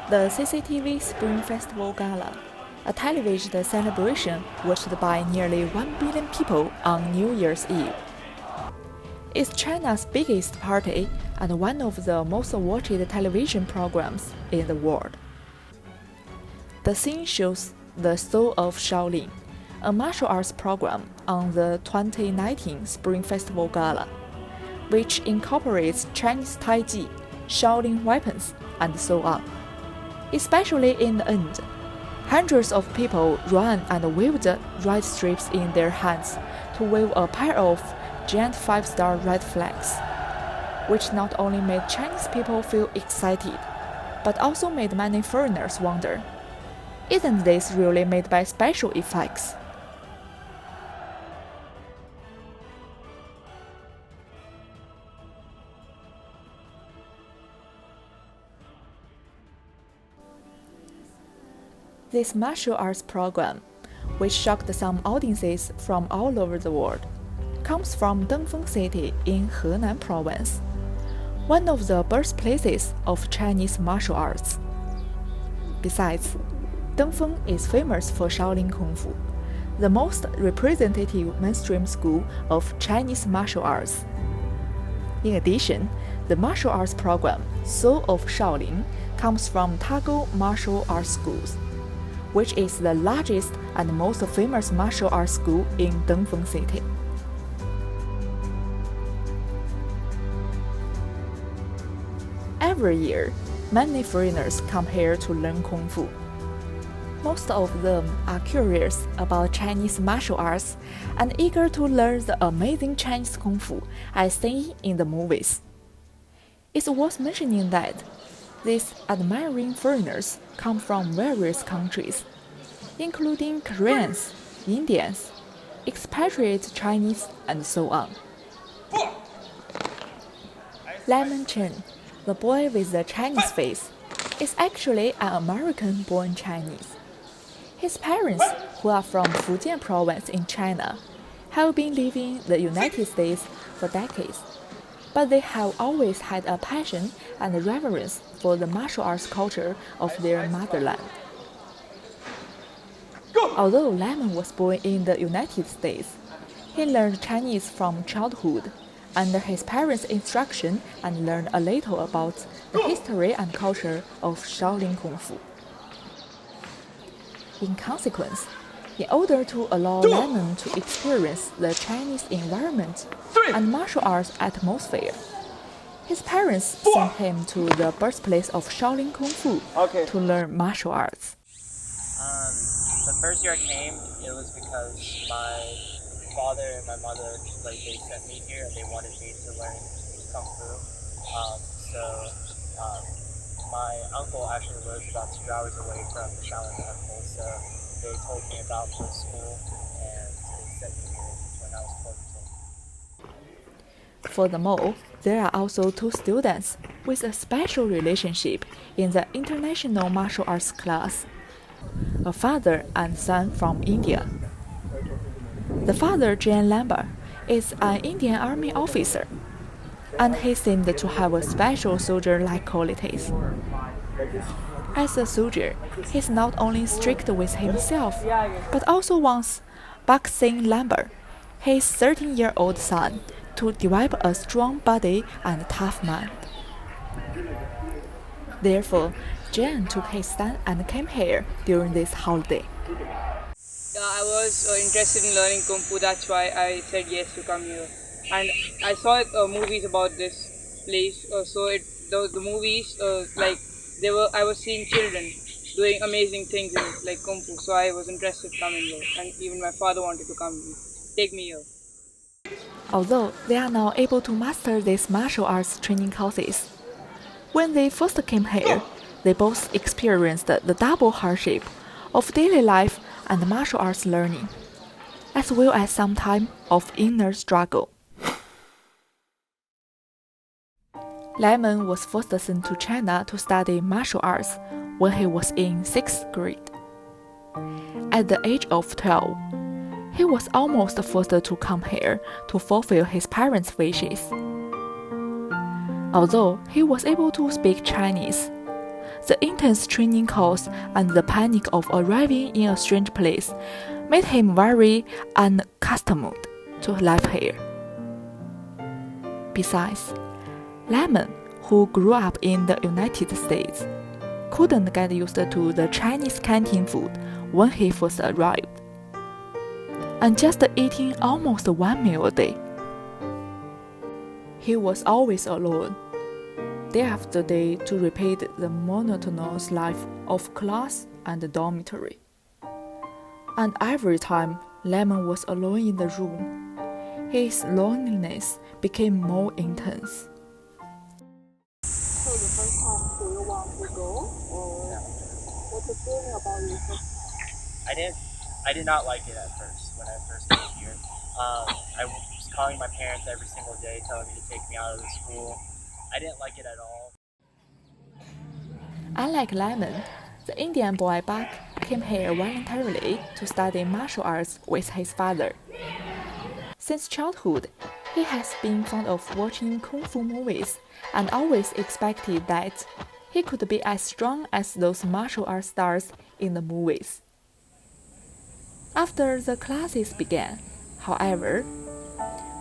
The CCTV Spring Festival Gala, a television celebration watched by nearly 1 billion people on New Year's Eve. It's China's biggest party and one of the most watched television programs in the world. The scene shows the Soul of Shaolin, a martial arts program on the 2019 Spring Festival Gala, which incorporates Chinese Taiji, Shaolin weapons, and so on. Especially in the end, hundreds of people ran and waved red strips in their hands to wave a pair of giant 5-star red flags, which not only made Chinese people feel excited, but also made many foreigners wonder, isn't this really made by special effects? This martial arts program, which shocked some audiences from all over the world, comes from Dongfeng City in Henan Province, one of the birthplaces of Chinese martial arts. Besides, Dongfeng is famous for Shaolin Kungfu, the most representative mainstream school of Chinese martial arts. In addition, the martial arts program Soul of Shaolin comes from Tagou Martial Arts Schools, which is the largest and most famous martial arts school in Dongfeng City. Every year, many foreigners come here to learn Kung Fu. Most of them are curious about Chinese martial arts and eager to learn the amazing Chinese Kung Fu as seen in the movies. It's worth mentioning that these admiring foreigners come from various countries, including Koreans, Indians, expatriate Chinese, and so on. Lemon Chen, the boy with the Chinese face, is actually an American-born Chinese. His parents, who are from Fujian province in China, have been living in the United States for decades, but they have always had a passion and reverence for the martial arts culture of their motherland. Although Lemon was born in the United States, he learned Chinese from childhood under his parents' instruction and learned a little about the history and culture of Shaolin Kung Fu. In consequence, in order to allow Lemon to experience the Chinese environment and martial arts atmosphere, his parents sent him to the birthplace of Shaolin Kung Fu to learn martial arts. The first year I came, it was because my father and my mother, they sent me here and they wanted me to learn Kung Fu. My uncle actually lives about 2 hours away from the Shaolin Temple, so they told me about the school and they sent me here when I was 4 years old. Furthermore, there are also 2 students with a special relationship in the international martial arts class, a father and son from India. The father, Jan Lambert, is an Indian Army officer, and he seemed to have a special soldier-like qualities. As a soldier, he's not only strict with himself, but also wants Baksin Lambert, his 13-year-old son, to develop a strong body and tough mind. Therefore, Jan took his son and came here during this holiday. I was interested in learning Kung Fu, that's why I said yes to come here. And I saw movies about this place, the movies, I was seeing children doing amazing things in like Kung Fu, so I was interested coming here, and even my father wanted to take me here. Although they are now able to master these martial arts training courses, when they first came here, they both experienced the double hardship of daily life and martial arts learning, as well as some time of inner struggle. Lemon was first sent to China to study martial arts when he was in 6th grade. At the age of 12, he was almost forced to come here to fulfill his parents' wishes. Although he was able to speak Chinese, The intense training course and the panic of arriving in a strange place made him very unaccustomed to life here. Besides, Lemon, who grew up in the United States, couldn't get used to the Chinese canteen food when he first arrived, and just eating almost one meal a day. He was always alone, day after day, to repeat the monotonous life of class and dormitory. And every time Lemon was alone in the room, his loneliness became more intense. So the first time, do you want to go, or what's the feeling about it? I did not like it at first when I first came here. I was calling my parents every single day, telling me to take me out of the school. I didn't like it at all. Unlike Lemon, the Indian boy Buck came here voluntarily to study martial arts with his father. Since childhood, he has been fond of watching Kungfu movies and always expected that he could be as strong as those martial arts stars in the movies. After the classes began, however,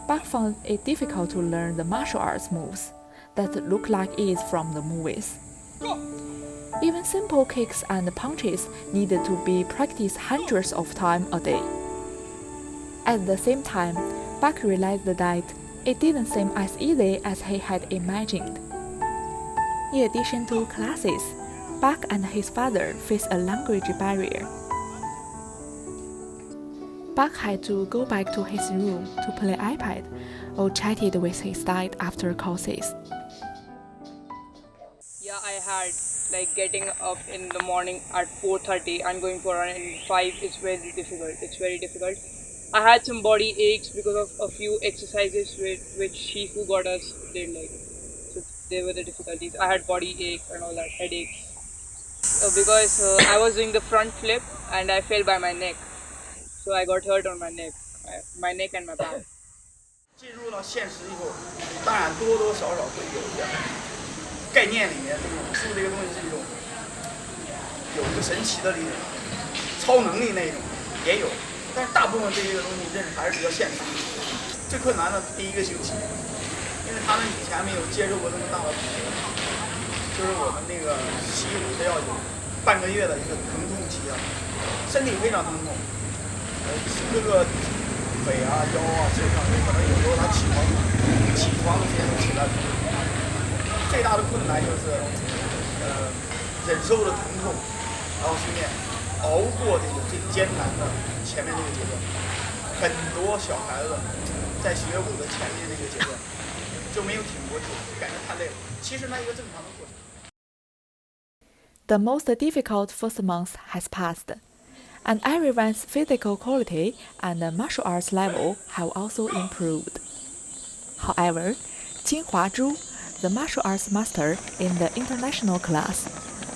Buck found it difficult to learn the martial arts moves that look like it from the movies. Even simple kicks and punches needed to be practiced hundreds of times a day. At the same time, Buck realized that it didn't seem as easy as he had imagined. In addition to classes, Buck and his father faced a language barrier. Buck had to go back to his room to play iPad or chatted with his dad after courses. Yeah, I had like getting up in the morning at 4:30 and going for a run in 5 is very difficult. It's very difficult. I had some body aches because of a few exercises which Shifu got us did like. So they were the difficulties. I had body ache and all that, headaches. Because I was doing the front flip and I fell by my neck. So I got hurt on my neck and my back. 进入到现实以后，当然多多少少会有一点概念里面，这个武术这个东西是一种有一个神奇的力量、超能力那种也有，但是大部分这些东西认识还是比较现实。最困难的第一个星期，因为他们以前没有接受过这么大的体验，就是我们那个习武是要有半个月的一个疼痛期啊，身体非常疼痛，各个腿啊、腰啊、身上有可能有时候他起床的时间起来。最大的困难就是，忍受的疼痛，然后顺便熬过这个最艰难的前面这个阶段。很多小孩子在学武的前面这个阶段就没有挺过去，感觉太累了。其实那一个正常的过程。The most difficult first month has passed, and everyone's physical quality and martial arts level have also improved. However, Jinhua Zhu, the martial arts master in the international class,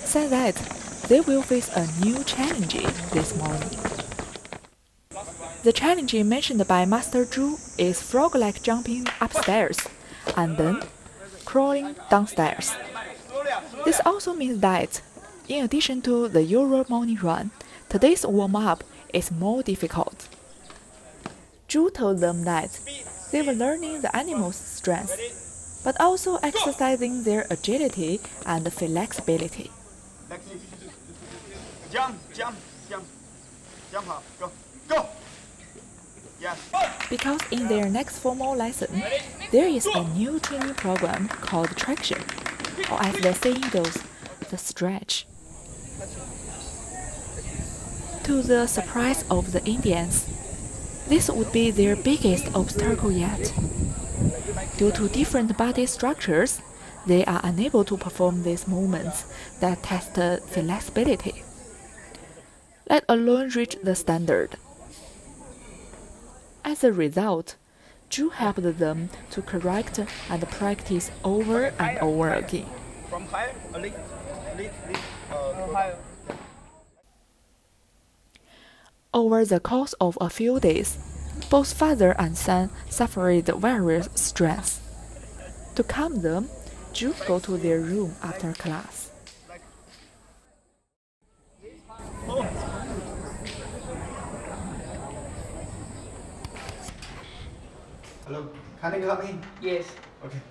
said that they will face a new challenge this morning. The challenge mentioned by Master Zhu is frog-like jumping upstairs and then crawling downstairs. This also means that, in addition to the usual morning run, today's warm-up is more difficult. Zhu told them that they were learning the animal's strength, but also exercising their agility and flexibility. Jump, go! Yes. Because in their next formal lesson, there is a new training program called traction, or as the saying goes, the stretch. To the surprise of the Indians, this would be their biggest obstacle yet. Due to different body structures, they are unable to perform these movements that test flexibility, let alone reach the standard. As a result, Zhu helped them to correct and practice over and over again. From high, a little. Over the course of a few days, both father and son suffered various strains. To calm them, Zhu go to their room after class. Hello, can you come in? Yes. Okay.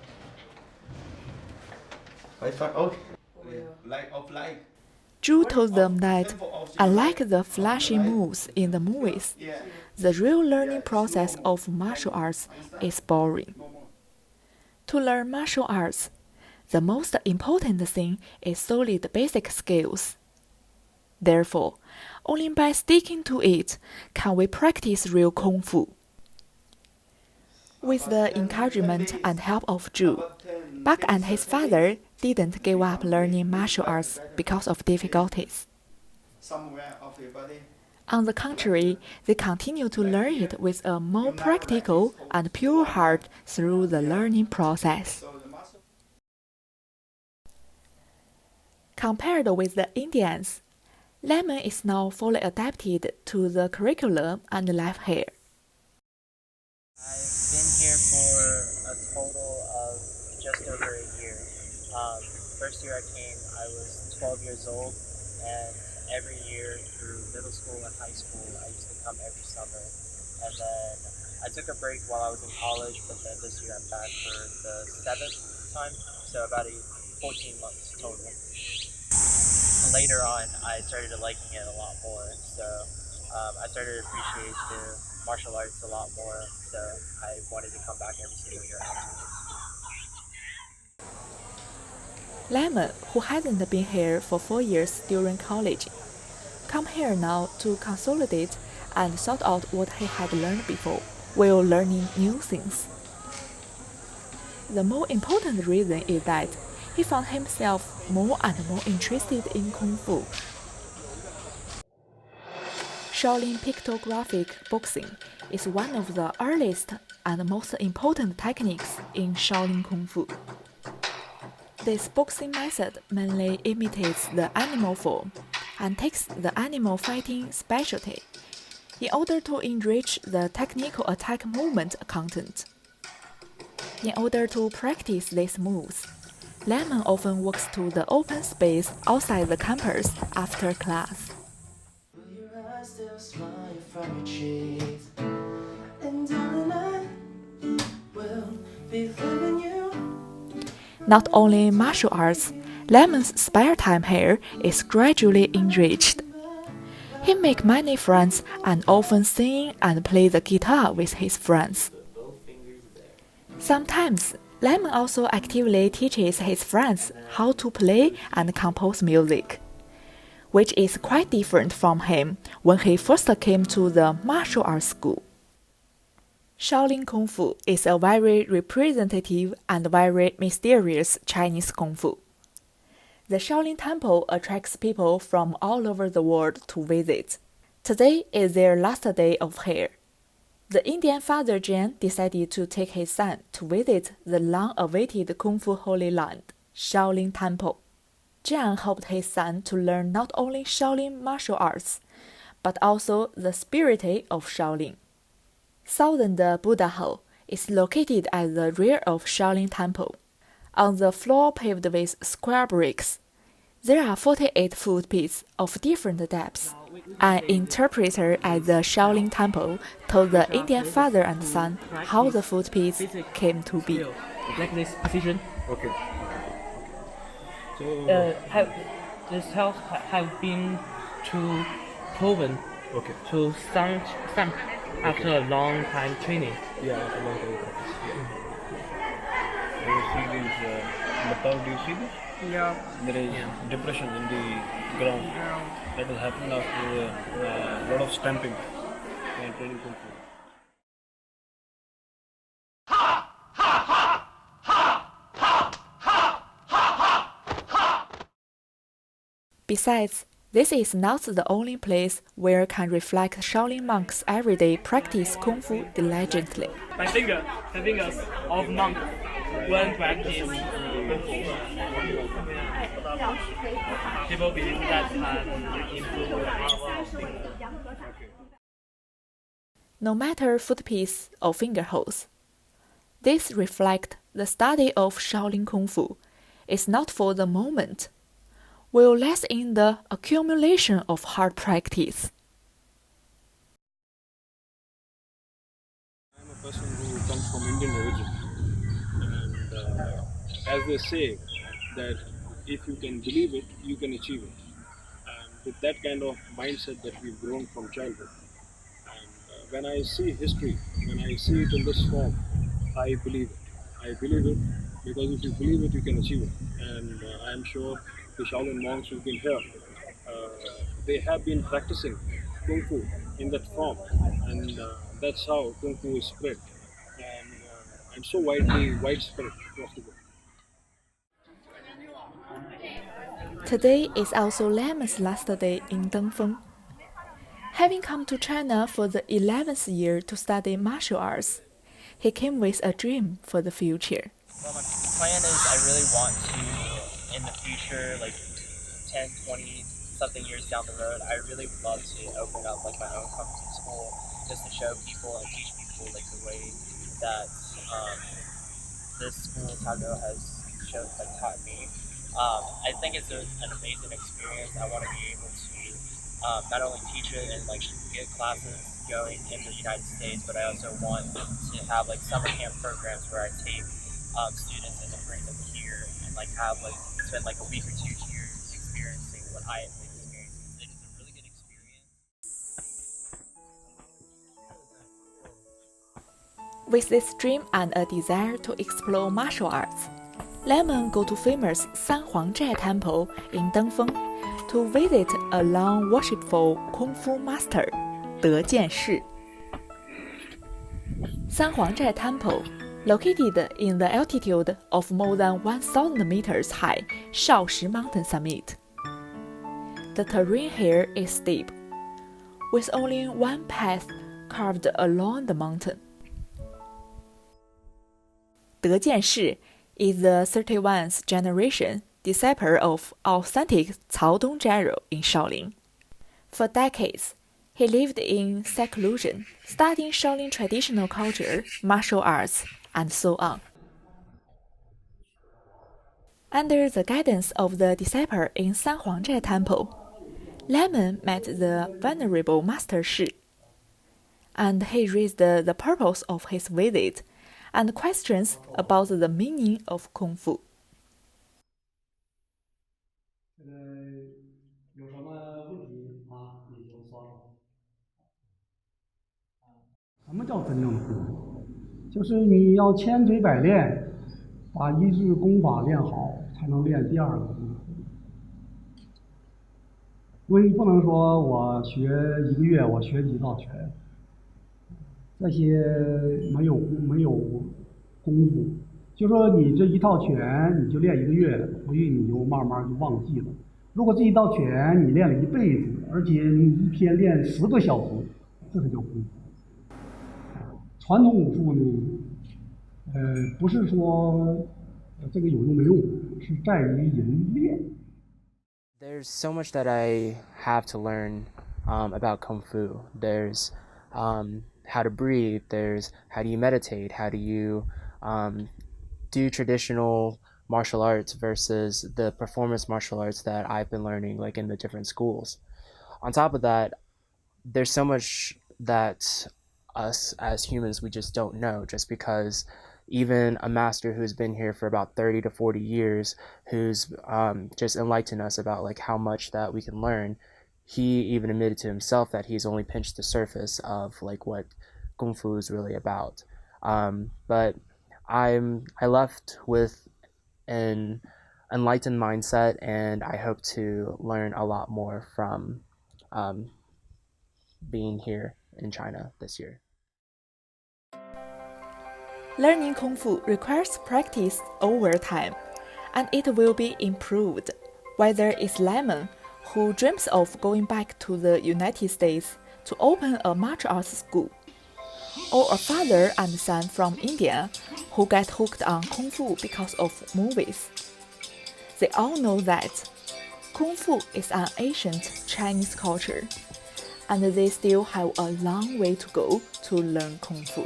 Okay. Like. Zhu told them that, unlike the flashy moves in the movies, the real learning process of martial arts is boring. To learn martial arts, the most important thing is solid basic skills. Therefore, only by sticking to it can we practice real Kungfu. With the encouragement and help of Zhu, Bak and his father didn't give up learning martial arts because of difficulties. On the contrary, they continue to learn it with a more practical and pure heart through the learning process. Compared with the Indians, Lemon is now fully adapted to the curriculum and life here. I've been here for a total of just over a year. First year I came, I was 12 years old, and every year through middle school and high school, I used to come every summer. And then I took a break while I was in college, but then this year I'm back for the 7th time, so about 14 months total. Later on, I started liking it a lot more, so I started to appreciate the martial arts a lot more, so I wanted to come back every single year after. Lemon, who hadn't been here for 4 years during college, come here now to consolidate and sort out what he had learned before, while learning new things. The more important reason is that he found himself more and more interested in Kung Fu. Shaolin pictographic boxing is one of the earliest and most important techniques in Shaolin Kung Fu. This boxing method mainly imitates the animal form and takes the animal fighting specialty in order to enrich the technical attack movement content. In order to practice these moves, Lemon often walks to the open space outside the campus after class. Not only martial arts, Lemon's spare time here is gradually enriched. He makes many friends and often sing and play the guitar with his friends. Sometimes, Lemon also actively teaches his friends how to play and compose music, which is quite different from him when he first came to the martial arts school. Shaolin Kung Fu is a very representative and very mysterious Chinese Kung Fu. The Shaolin Temple attracts people from all over the world to visit. Today is their last day of here. The Indian father Jian decided to take his son to visit the long-awaited Kung Fu Holy Land, Shaolin Temple. Jian hoped his son to learn not only Shaolin martial arts, but also the spirit of Shaolin. Southern Buddha Hall is located at the rear of Shaolin Temple. On the floor paved with square bricks, there are 48 footprints of different depths. An interpreter at the Shaolin Temple told the Indian father and son how the footprints came to be. Like this position. Okay. So This house have been to proven okay. to some after a long time training. Yeah, it's a long time practice. Yeah. You see these metal, do you see this? Yeah. There is depression in the ground. That will happen after a lot of stamping and training Kung Fu. Besides, this is not the only place where can reflect Shaolin monks' everyday practice Kung Fu diligently. My fingers of monk when practice Kung Fu. People believe that can improve our fingers. No matter footprints or finger holes, this reflect the study of Shaolin Kung Fu is not for the moment, will last in the accumulation of hard practice. I'm a person who comes from from Indian origin. And as they say, that if you can believe it, you can achieve it. And with that kind of mindset that we've grown from childhood, and when I see history, when I see it in this form, I believe it. I believe it because if you believe it, you can achieve it. And I'm sure the Shaolin monks who've been here, they have been practicing Kung Fu in that form, and that's how Kung Fu is spread and so widespread across the world. Today is also Lemon's last day in Dengfeng. Having come to China for the 11th year to study martial arts, he came with a dream for the future. Well, my plan is I really want to, in the future, like 10, 20 something years down the road, I really would love to open up like my own Kung Fu school just to show people and teach people like the way that this school Tagou has taught me. I think it's an amazing experience. I want to be able to not only teach it and like get classes going in the United States, but I also want to have like summer camp programs where I take students and then bring them here and like have like spend like a week or 2 here experiencing what I have experienced. It is a really good experience. With this dream and a desire to explore martial arts, Lemon go to famous Sanhuangzhai Temple in Dengfeng to visit a long worshipful Kung Fu master, De Jianshi. Sanhuangzhai Temple, located in the altitude of more than 1,000 meters high Shaoshi mountain summit. The terrain here is steep, with only one path carved along the mountain. De Jianshi is the 31st generation disciple of authentic Cao Dong general in Shaolin. For decades, he lived in seclusion, studying Shaolin traditional culture, martial arts, and so on. Under the guidance of the disciple in Sanhuangzhai Temple, Lemon met the venerable Master Shi, and he raised the purpose of his visit and questions about the meaning of Kung Fu. 有什么问题啊？你就说说。什么叫真正的功夫？就是你要千锤百炼，把一式功法练好，才能练第二个功夫。因为你不能说我学1个月，我学几道拳，这些没有功夫。就说你这一套拳，你就练1个月，回去你就慢慢就忘记了。如果这一道拳你练了一辈子，而且你一天练10个小时，这才叫功夫。传统武术呢，不是说这个有用没用，是在于人练。There's so much that I have to learn about Kung Fu. There's how to breathe, there's how do you meditate, how do you do traditional martial arts versus the performance martial arts that I've been learning like in the different schools. On top of that, there's so much that us as humans we just don't know, just because even a master who's been here for about 30 to 40 years, who's just enlightened us about like how much that we can learn, he even admitted to himself that he's only pinched the surface of like what Kung Fu is really about. But I left with an enlightened mindset, and I hope to learn a lot more from being here in China this year. Learning Kung Fu requires practice over time, and it will be improved, whether it's Lemon, who dreams of going back to the United States to open a martial arts school, or a father and son from India who get hooked on Kung Fu because of movies. They all know that Kung Fu is an ancient Chinese culture, and they still have a long way to go to learn Kung Fu.